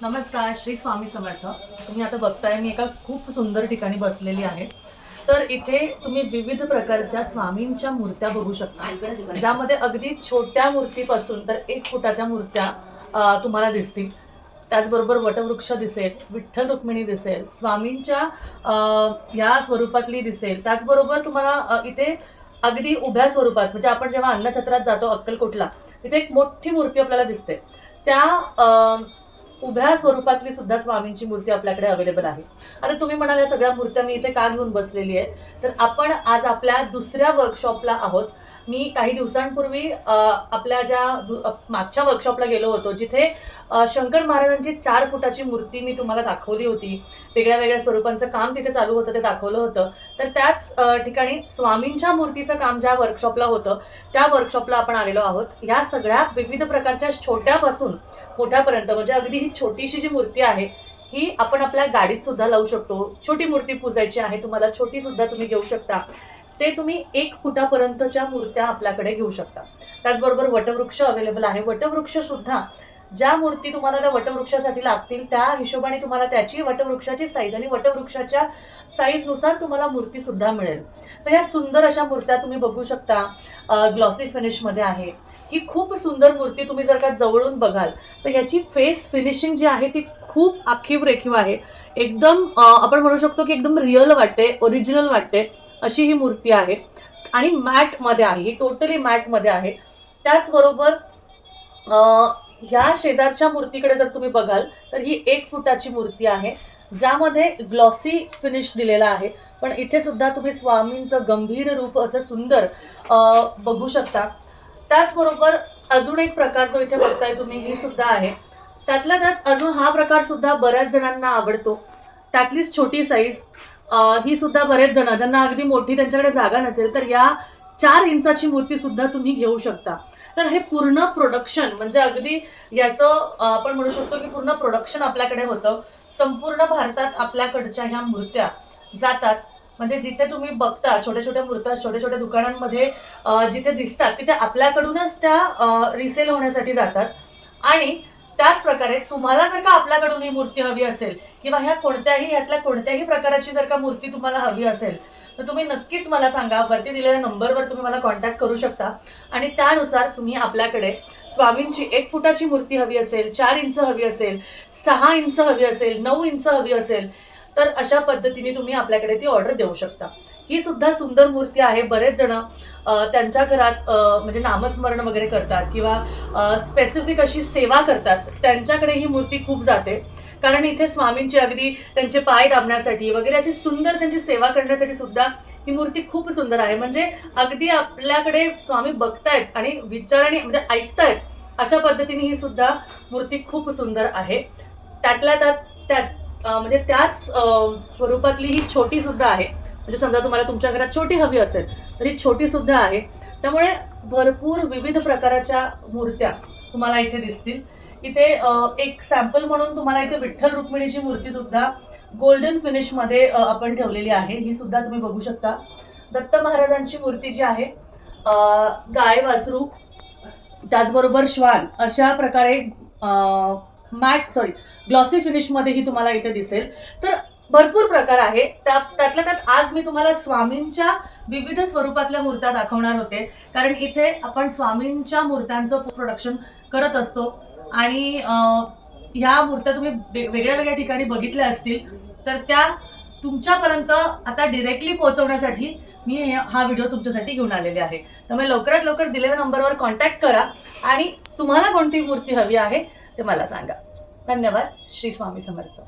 नमस्कार, श्री स्वामी समर्थ। तुम्ही आता बघताय मी एका खूप सुंदर ठिकाणी बसलेली आहे। तर इथे तुम्ही विविध प्रकारच्या स्वामींच्या मूर्त्या बघू शकता, ज्यामध्ये अगदी छोट्या मूर्तीपासून तर 1 फुटाच्या मूर्त्या तुम्हाला दिसतील। त्याचबरोबर वटवृक्ष दिसेल, विठ्ठल रुक्मिणी दिसेल, स्वामींच्या या स्वरूपातली दिसेल। त्याचबरोबर तुम्हाला इथे अगदी उभ्या स्वरूपात म्हणजे आपण जेव्हा अन्नछत्रात जातो अक्कलकोटला, तिथे एक मोठी मूर्ती आपल्याला दिसते। त्या उभ्या स्वरूपातली सुद्धा स्वामींची मूर्ती आपल्याकडे अवेलेबल आहे। आता तुम्ही म्हणाल या सगळ्या मूर्त्या मी इथे का घेऊन बसलेली आहे, तर आपण आज आपल्या दुसऱ्या वर्कशॉपला आहोत। मी काही दिवसांपूर्वी आपल्या ज्या मागच्या वर्कशॉपला गेलो होतो, जिथे शंकर महाराजांची 4 फुटाची मूर्ती मी तुम्हाला दाखवली होती। वेगळ्या वेगळ्या स्वरूपांचं काम तिथे चालू होतं, ते दाखवलं होतं। तर त्याच ठिकाणी स्वामींच्या मूर्तीचं काम ज्या वर्कशॉपला होतं, त्या वर्कशॉपला आपण आलेलो आहोत। या सगळ्या विविध प्रकारच्या छोट्यापासून मोठ्यापर्यंत म्हणजे अगदी ही छोटीशी जी मूर्ती आहे, ही आपण आपल्या गाडीत सुद्धा लावू शकतो। छोटी मूर्ती पूजायची आहे तुम्हाला, छोटी सुद्धा तुम्ही घेऊ शकता। ते तुम्ही 1 फुटापर्यंतच्या मूर्त्या आपल्याकडे घेऊ शकता। त्याचबरोबर वटवृक्ष अवेलेबल आहे। वटवृक्ष सुद्धा ज्या मूर्ती तुम्हाला त्या वटवृक्षासाठी लागतील त्या हिशोबाने तुम्हाला त्याची वटवृक्षाची साईज आणि वटवृक्षाच्या साईजनुसार तुम्हाला मूर्ती सुद्धा मिळेल। तर या सुंदर अशा मूर्त्या तुम्ही बघू शकता, ग्लॉसी फिनिशमध्ये आहे। ही खूप सुंदर मूर्ती तुम्ही जर का जवळून बघाल तर याची फेस फिनिशिंग जी आहे ती खूप आखीव रेखीव आहे। एकदम आपण म्हणू शकतो की एकदम रिअल वाटते, ओरिजिनल वाटते अशी ही मूर्ती आहे आणि मॅटमध्ये आहे, ही टोटली मॅटमध्ये आहे। त्याचबरोबर ह्या शेजारच्या मूर्तीकडे जर तुम्ही बघाल तर ही 1 फुटाची मूर्ती आहे, ज्यामध्ये ग्लॉसी फिनिश दिलेला आहे। पण इथे सुद्धा तुम्ही स्वामींचं गंभीर रूप असं सुंदर बघू शकता। त्याचबरोबर अजून एक प्रकार जो इथे बघताय तुम्ही, ही सुद्धा आहे। त्यातल्या त्यात अजून हा प्रकार सुद्धा बऱ्याच जणांना आवडतो। त्यातलीच छोटी साईज ही सुद्धा बरेच जण ज्यांना अगदी मोठी त्यांच्याकडे जागा नसेल तर या 4 इंचाची मूर्ती सुद्धा तुम्ही घेऊ शकता। तर हे पूर्ण प्रोडक्शन म्हणजे अगदी याचं आपण म्हणू शकतो की पूर्ण प्रोडक्शन आपल्याकडे होतं। संपूर्ण भारतात आपल्याकडच्या ह्या मूर्त्या जातात। म्हणजे जिथे तुम्ही बघता छोट्या छोट्या मूर्त्या छोट्या छोट्या दुकानांमध्ये जिथे दिसतात तिथे आपल्याकडूनच त्या रिसेल होण्यासाठी जातात। आणि त्याच प्रकारे तुम्हाला जर का आपल्याकडून ही मूर्ती हवी असेल किंवा ह्या कोणत्याही यातल्या कोणत्याही प्रकाराची जर का मूर्ती तुम्हाला हवी असेल तर तुम्ही नक्कीच मला सांगा। वरती दिलेल्या नंबरवर तुम्ही मला कॉन्टॅक्ट करू शकता आणि त्यानुसार तुम्ही आपल्याकडे स्वामींची 1 फुटाची मूर्ती हवी असेल, 4 इंच हवी असेल, 6 इंच हवी असेल, 9 इंच हवी असेल तर अशा पद्धतीने तुम्ही आपल्याकडे ती ऑर्डर देऊ शकता। ही सुद्धा सुंदर मूर्ती आहे। बरेच जण त्यांच्या घरात म्हणजे नामस्मरण वगैरे करतात किंवा स्पेसिफिक अशी सेवा करतात, त्यांच्याकडे ही मूर्ती खूप जाते। कारण इथे स्वामींची अगदी त्यांचे पाय दाबण्यासाठी वगैरे अशी सुंदर त्यांची सेवा करण्यासाठी सुद्धा ही मूर्ती खूप सुंदर आहे। म्हणजे अगदी आपल्याकडे स्वामी बघतायत आणि विचाराने म्हणजे ऐकतायत अशा पद्धतीने ही सुद्धा मूर्ती खूप सुंदर आहे। त्यातल्या त्यात म्हणजे त्याच स्वरूपातली ही छोटी सुद्धा आहे। म्हणजे समजा तुम्हाला तुमच्या घरात छोटी हवी असेल तर ही छोटी सुद्धा आहे। त्यामुळे भरपूर विविध प्रकाराच्या मूर्त्या तुम्हाला इथे दिसतील। इथे एक सॅम्पल म्हणून तुम्हाला इथे विठ्ठल रुक्मिणीची मूर्ती सुद्धा गोल्डन फिनिशमध्ये आपण ठेवलेली आहे। ही सुद्धा तुम्ही बघू शकता। दत्त महाराजांची मूर्ती जी आहे, गाय वासरू त्याचबरोबर श्वान अशा प्रकारे ग्लॉसी फिनिशमध्ये ही तुम्हाला इथे दिसेल। तर भरपूर प्रकार आहे। त्यातल्या त्यात आज मी तुम्हाला स्वामींच्या विविध स्वरूपातल्या मूर्त्या दाखवणार होते, कारण इथे आपण स्वामींच्या मूर्त्यांचं पोस्ट प्रोडक्शन करत असतो आणि ह्या मूर्त्या तुम्ही वेगळ्या वेगळ्या ठिकाणी बघितल्या असतील तर त्या तुमच्यापर्यंत आता डिरेक्टली पोहोचवण्यासाठी मी हा व्हिडिओ तुमच्यासाठी घेऊन आलेले आहे। त्यामुळे लवकरात लवकर दिलेल्या नंबरवर कॉन्टॅक्ट करा आणि तुम्हाला कोणती मूर्ती हवी आहे ते मला सांगा। धन्यवाद। श्री स्वामी समर्थ।